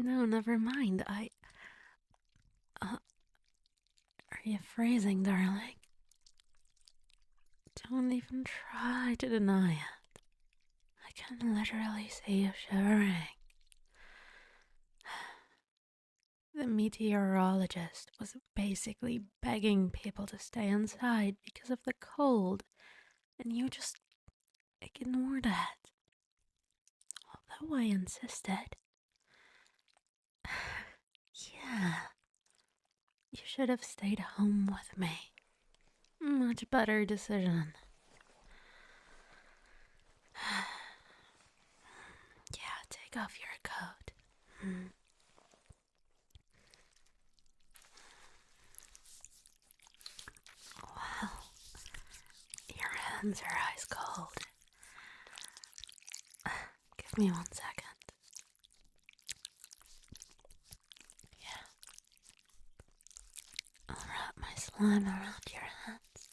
No, never mind. Are you freezing, darling? Don't even try to deny it. I can literally see you shivering. The meteorologist was basically begging people to stay inside because of the cold, and you just ignored it. Although I insisted. Yeah, you should have stayed home with me. Much better decision. Yeah, take off your coat. Wow, your hands are ice cold. Give me 1 second. Yeah. I'll wrap my slime around your hands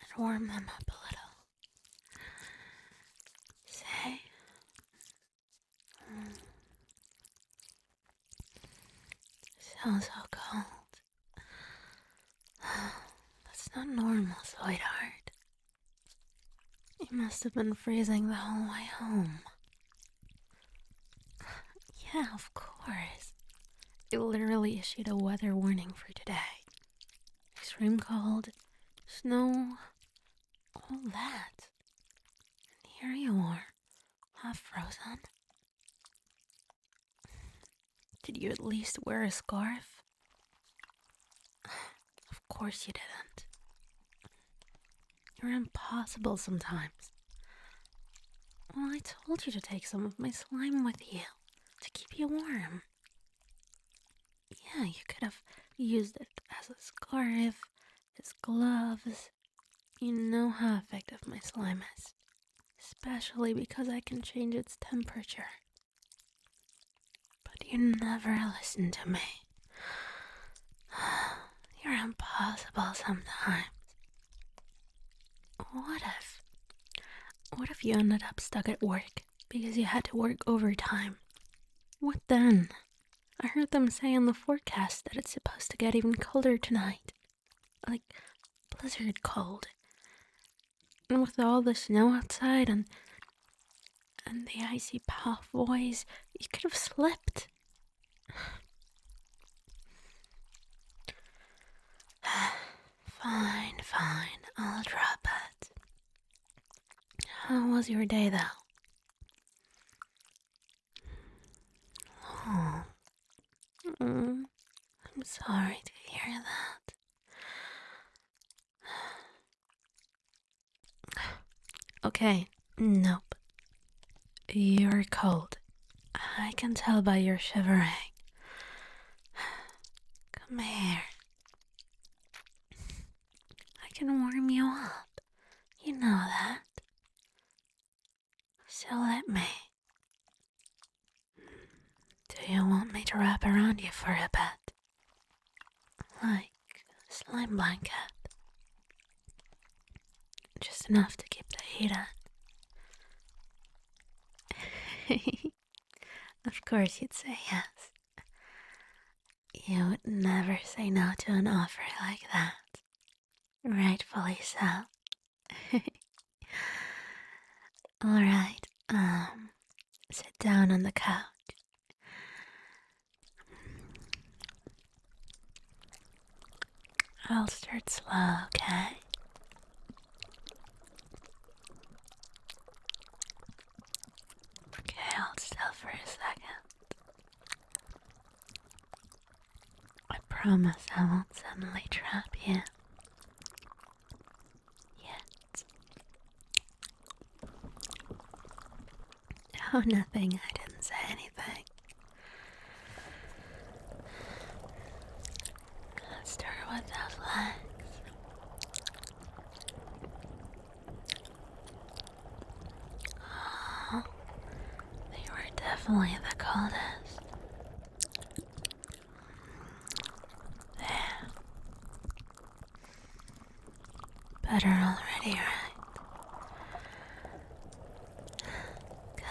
and warm them up a little. Say? So cold. That's not normal, sweetheart. You must have been freezing the whole way home. Yeah, of course. It literally issued a weather warning for today. Extreme cold, snow, all that. And here you are, half frozen. Did you at least wear a scarf? Of course you didn't. You're impossible sometimes. Well, I told you to take some of my slime with you to keep you warm. Yeah, you could have used it as a scarf, as gloves. You know how effective my slime is, especially because I can change its temperature. But you never listen to me. You're impossible sometimes. What if you ended up stuck at work because you had to work overtime? What then? I heard them say in the forecast that it's supposed to get even colder tonight. Like blizzard cold. And with all the snow outside and the icy pathways, you could have slipped. Fine, I'll drop it. How was your day, though? Oh, I'm sorry to hear that. Okay, nope. You're cold. I can tell by your shivering. Come here. I can warm you up. You know that. So let me. Do you want me to wrap around you for a bit? Like a slime blanket. Just enough to keep the heat on. Of course you'd say yes. You would never say no to an offer like that. Rightfully so. Alright, sit down on the couch. I'll start slow, okay? Okay, hold still for a second. I promise I won't suddenly trap you. Yet. Oh, nothing, I didn't say anything. Let's start with those legs. Oh, they were definitely the coldest. There. Better already, right? Good.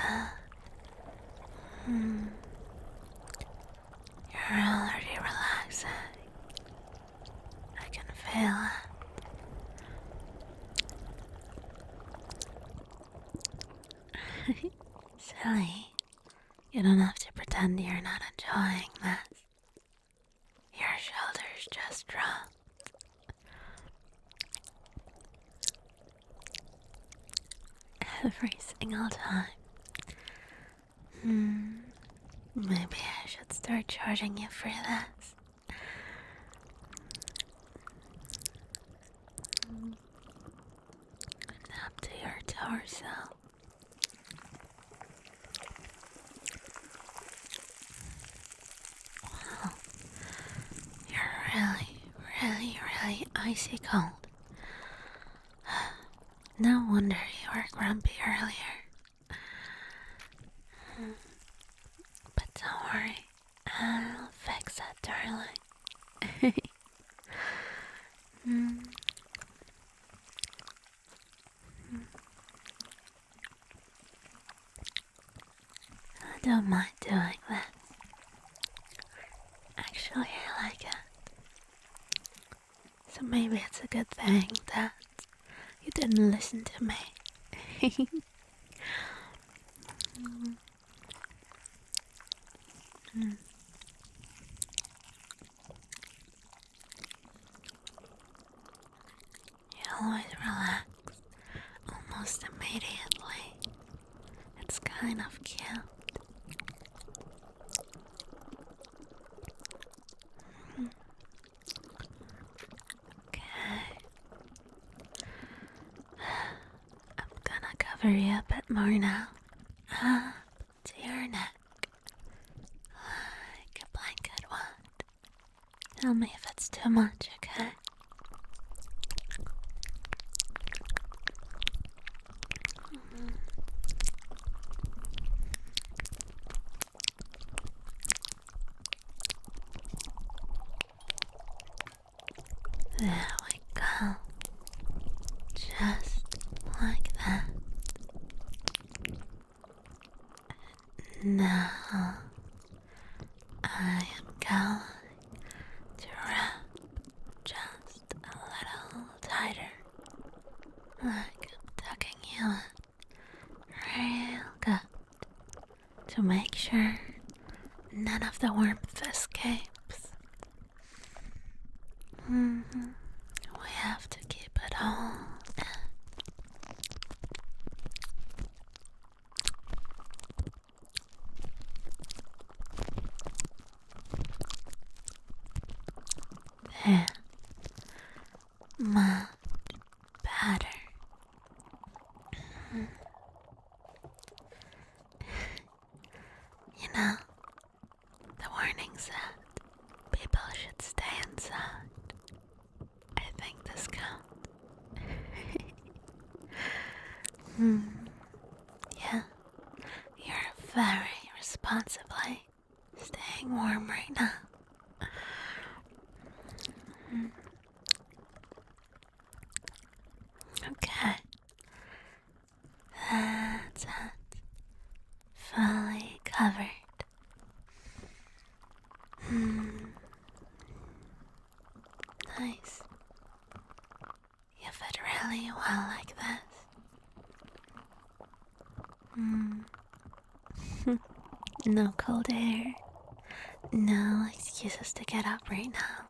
Silly. You don't have to pretend you're not enjoying this. Your shoulders just dropped. Every single time. Maybe I should start charging you for this. Up to your torso. Wow. You're really icy cold. No wonder you were grumpy earlier. But don't worry, I'll fix it, darling. I don't mind doing this. Actually, I like it. So maybe it's a good thing that you didn't listen to me. You always relax almost immediately. It's kind of cute. Okay. I'm gonna cover you a bit more now. Up to your neck. Like a blanket would. Tell me if it's too much, okay? There we go. Just like that. Now, I am going to wrap just a little tighter. Like I'm tucking you in real good. To make sure none of the warmth escapes. We have to keep it all in. There. Much better. You know, the warning said people should stay inside. I think this counts. Yeah, you're very responsibly staying warm right now. Okay, that's it. Fully covered. Nice. You fit really well like this. No cold air. No excuses to get up right now.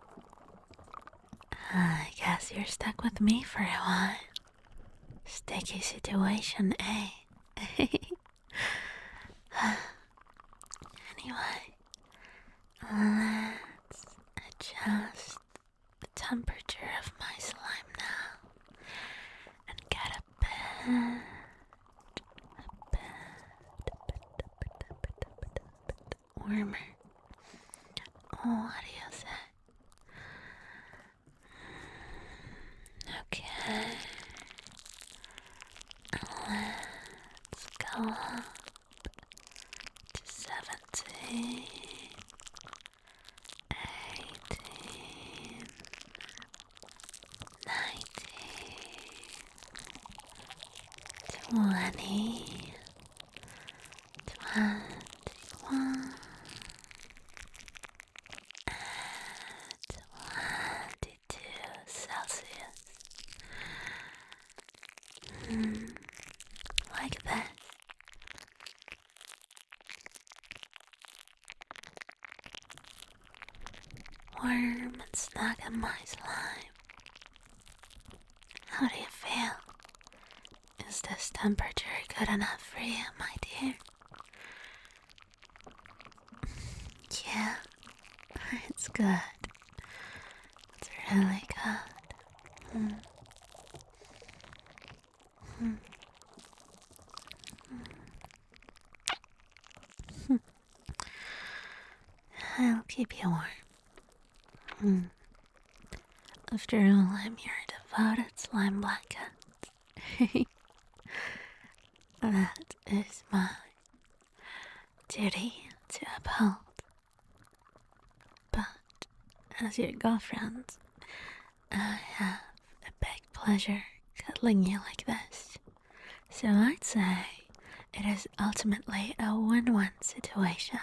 I guess you're stuck with me for a while. Sticky situation, eh? Anyway, let's adjust the temperature of my slime now and get a bit warmer. What do you say? Okay. Let's go up to 17, 18, 19, 20, 21, and 22 Celsius. Like this. at my slime. How do you feel? Is this temperature good enough for you, my dear? Yeah, it's good. It's really good. I'll keep you warm. After all, I'm your devoted slime blanket. That is my duty to uphold. But as your girlfriend, I have a big pleasure cuddling you like this. So I'd say it is ultimately a win-win situation.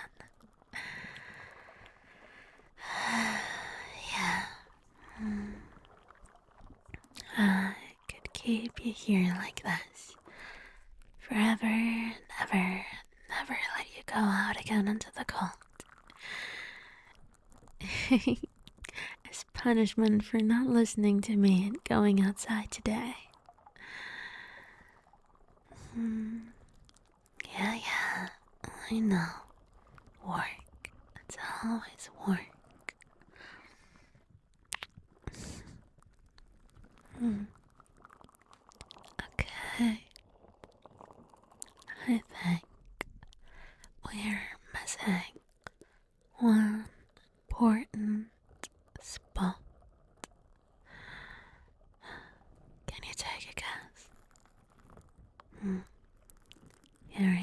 Yeah. I could keep you here like this forever, never let you go out again into the cold. As punishment for not listening to me and going outside today. Yeah, I know. Work. It's always work. Okay. I think we're missing one important spot. Can you take a guess? Your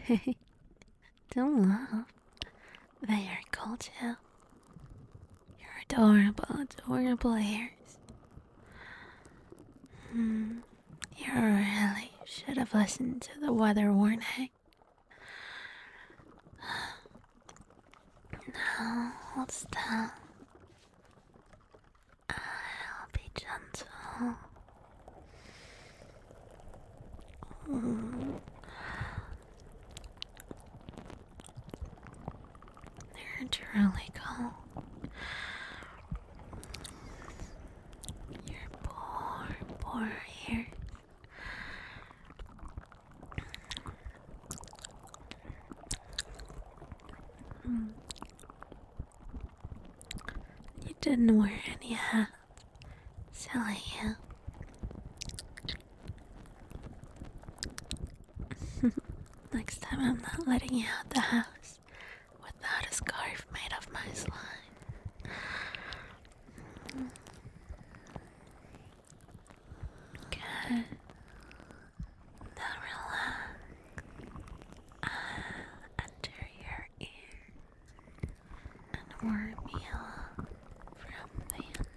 ears. Don't laugh. They are cool too. Your adorable ears. You really should have listened to the weather warning. Now, hold still. I'll be gentle. They're truly cold. Your poor ears. You didn't wear any hat. Silly you. Next time I'm not letting you out the house without a scarf made of my slime. Okay. Now relax. I'll enter your ear and warm you up from the inside.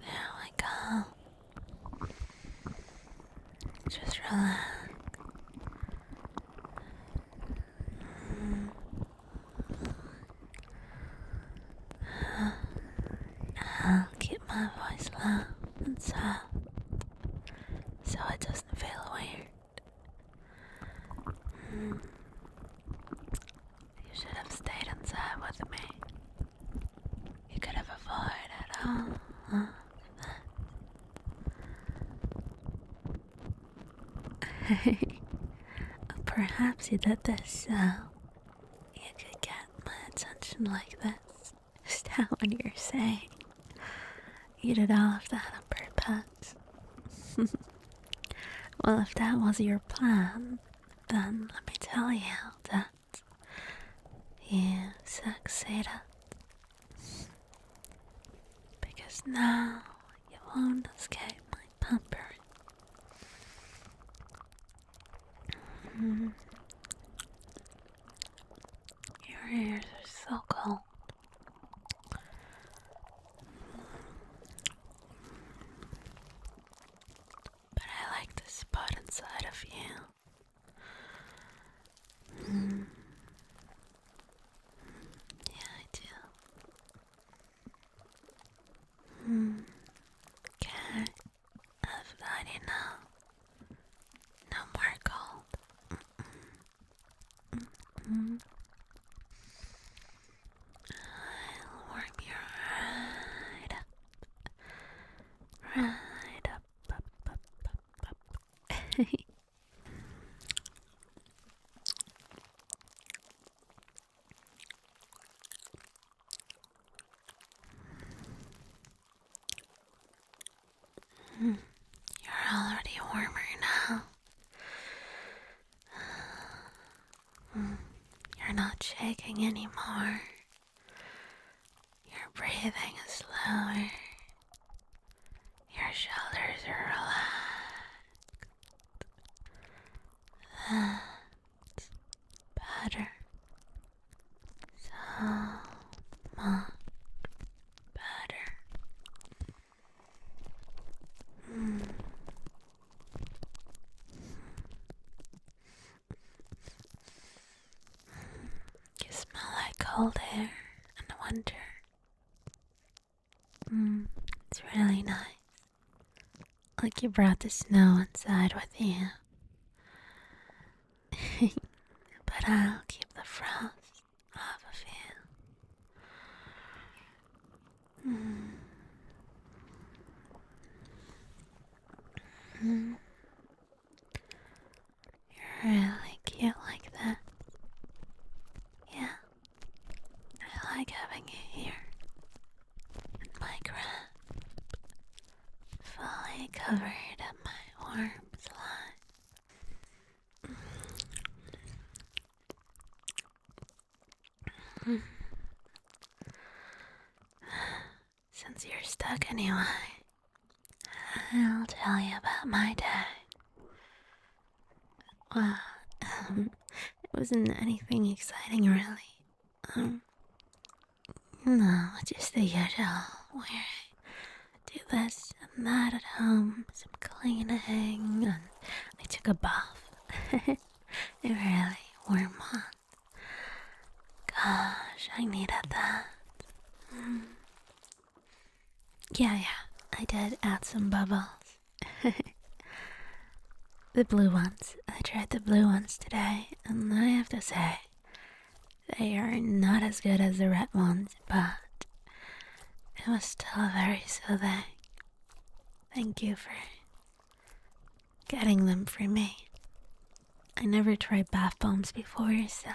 There we go. Just relax. I'll keep my voice low and soft so it doesn't feel weird. You should have stayed inside with me. You could have avoided all of that. Perhaps you did this so you could get my attention like this. Is that what you're saying? You did all of that on purpose. Well, if that was your plan, then let me tell you that you succeeded. Because now you won't escape my pampering. Your ears are so cold. But I like the spot inside of you. Yeah, I do. Can't have that enough. No more cold. I'll warm you right up. Right up, up, up, up, up. You're already warmer now. You're not shaking anymore. Your breathing is slower. Your shoulders are relaxed. That's better. So much better. You smell like cold air in the winter. It's really nice. Like you brought the snow inside with you. But I'll keep the frost off of you. You're really cute like that. Yeah, I like having you here in my crib, fully covered in my warm slime. Since you're stuck anyway, I'll tell you about my day. Well, it wasn't anything exciting really. No, just the usual, where I do this and that at home, some cleaning, and I took a bath. It really warm on. Gosh, I needed that. Yeah, I did add some bubbles. The blue ones. I tried the blue ones today, and I have to say, they are not as good as the red ones, but it was still very soothing. Thank you for getting them for me. I never tried bath bombs before, so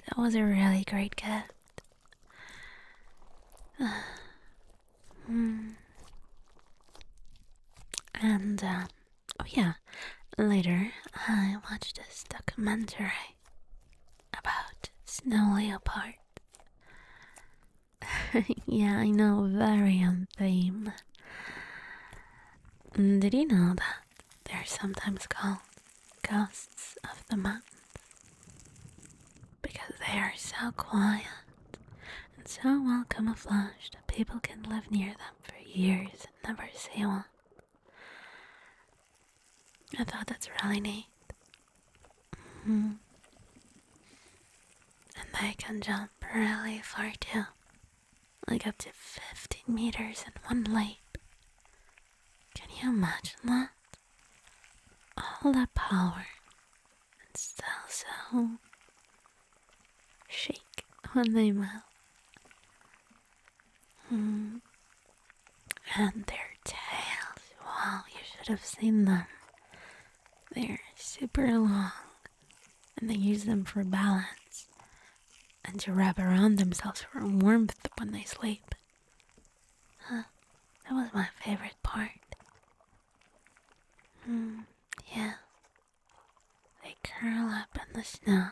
that was a really great gift. And, oh yeah, later I watched this documentary about snow leopards. Yeah, I know, very on theme. Did you know that they're sometimes called ghosts of the mountains? Because they are so quiet and so well camouflaged that people can live near them for years and never see one. I thought that's really neat. And they can jump really far too, like up to 15 meters in one leap. Can you imagine that? All that power, and still so chic when they move. And their tails, wow, you should have seen them. They're super long, and they use them for balance and to wrap around themselves for warmth when they sleep. That was my favorite part. Yeah. They curl up in the snow,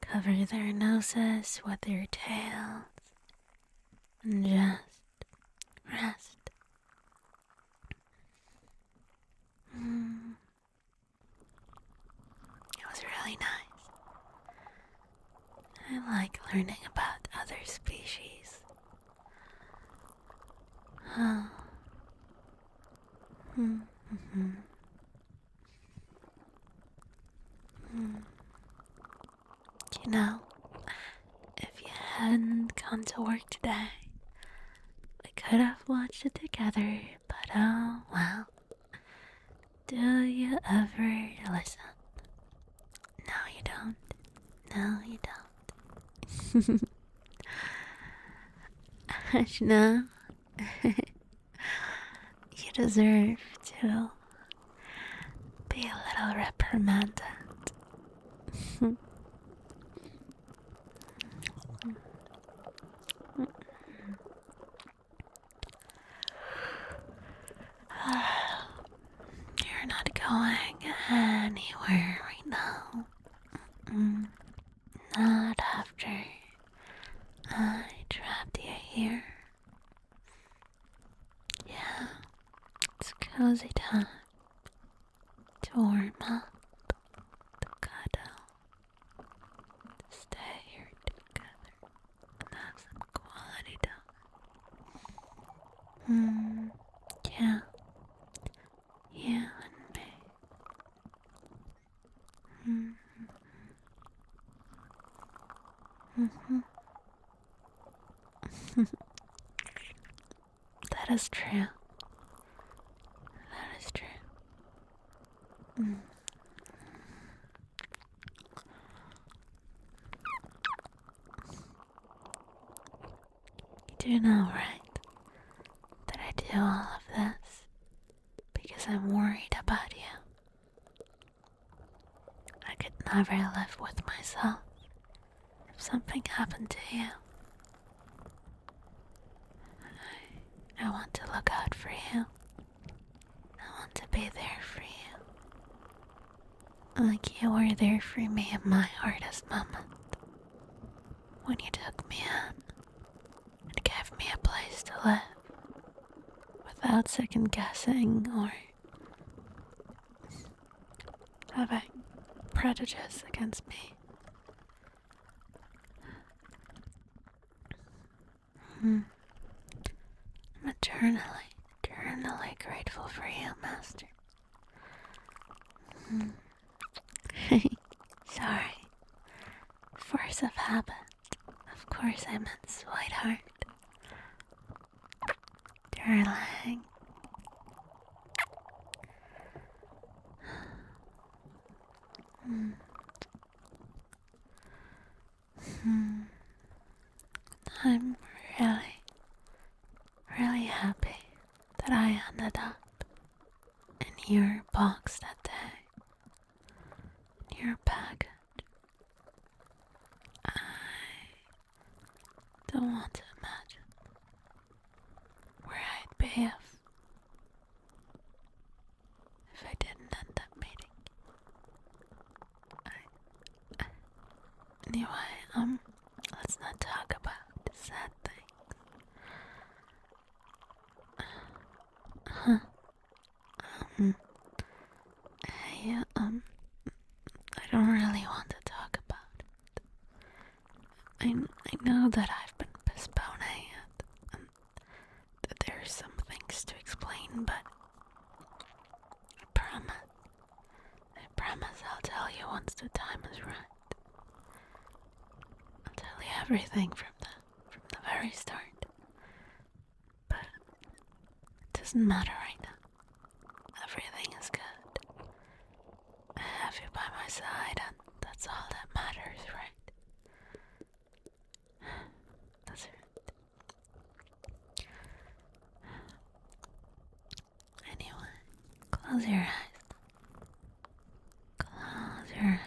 cover their noses with their tails, and just rest. It was really nice. Oh. Mm-hmm. You know, if you hadn't gone to work today, we could have watched it together, but oh well. Do you ever listen? No, you don't. No, you don't. No, you deserve to be a little reprimanded. You're not going anywhere right now. Not after I trapped you here. Yeah, it's cozy time to warm up, to cuddle, to stay here together and have some quality time. Yeah, you and me. That is true. That is true. You do know, right, that I do all of this because I'm worried about you. I could never live with myself if something happened to you. I want to look out for you. I want to be there for you. Like you were there for me in my hardest moment. When you took me in and gave me a place to live without second guessing or having prejudice against me. I'm eternally grateful for you, Master. Sorry. Force of habit. Of course I meant sweetheart. Darling. I'm really happy that I ended up in your box that day. In your package. I don't want to imagine where I'd be if I didn't end up meeting you. Anyway, let's not talk about sad things. Hey, I don't really want to talk about it. I know that I've been postponing it, and that there's some things to explain, but I promise I'll tell you once the time is right. I'll tell you everything from the very start. But it doesn't matter right now. Everything is good. I have you by my side, and that's all that matters, right? That's right. Anyway, close your eyes. Close your eyes.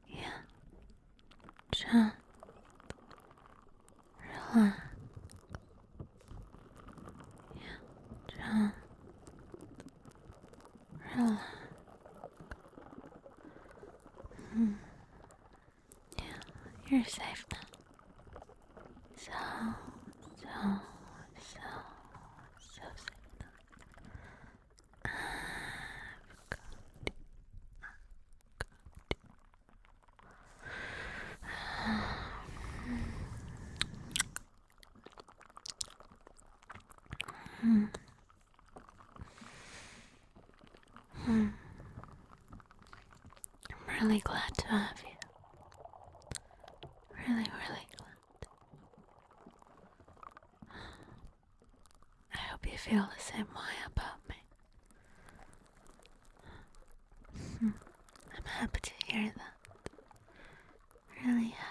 Yeah. Just relax. Yeah. Just relax. Yeah, you're safe now. So safe now. Hmm. Hmm. I'm really glad to have you. Really, really glad. I hope you feel the same way about me. I'm happy to hear that. Really happy.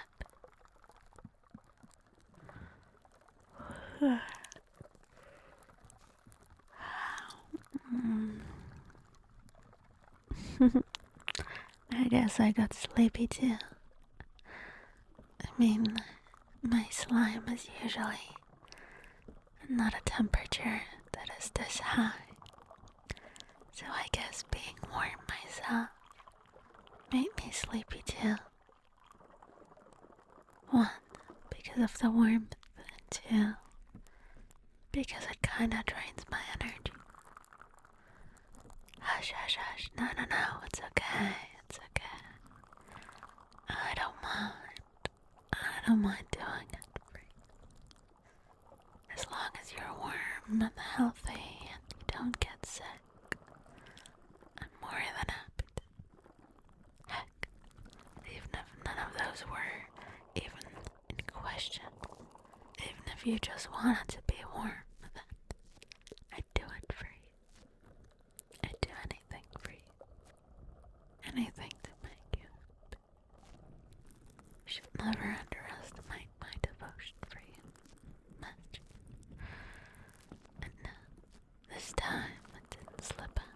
I guess I got sleepy too. I mean, my slime is usually not a temperature that is this high. So I guess being warm myself made me sleepy too. One, because of the warmth, and two, because it kinda drains my energy. Hush, hush, hush. No, no, no. It's okay. It's okay. I don't mind. I don't mind doing it for you. As long as you're warm and healthy and you don't get sick, I'm more than happy to. Heck, even if none of those were even in question, even if you just wanted to be warm, then I'd do it for you. I'd do anything for you. Anything to make you happy. You should never underestimate my devotion for you. Much. And this time it didn't slip out.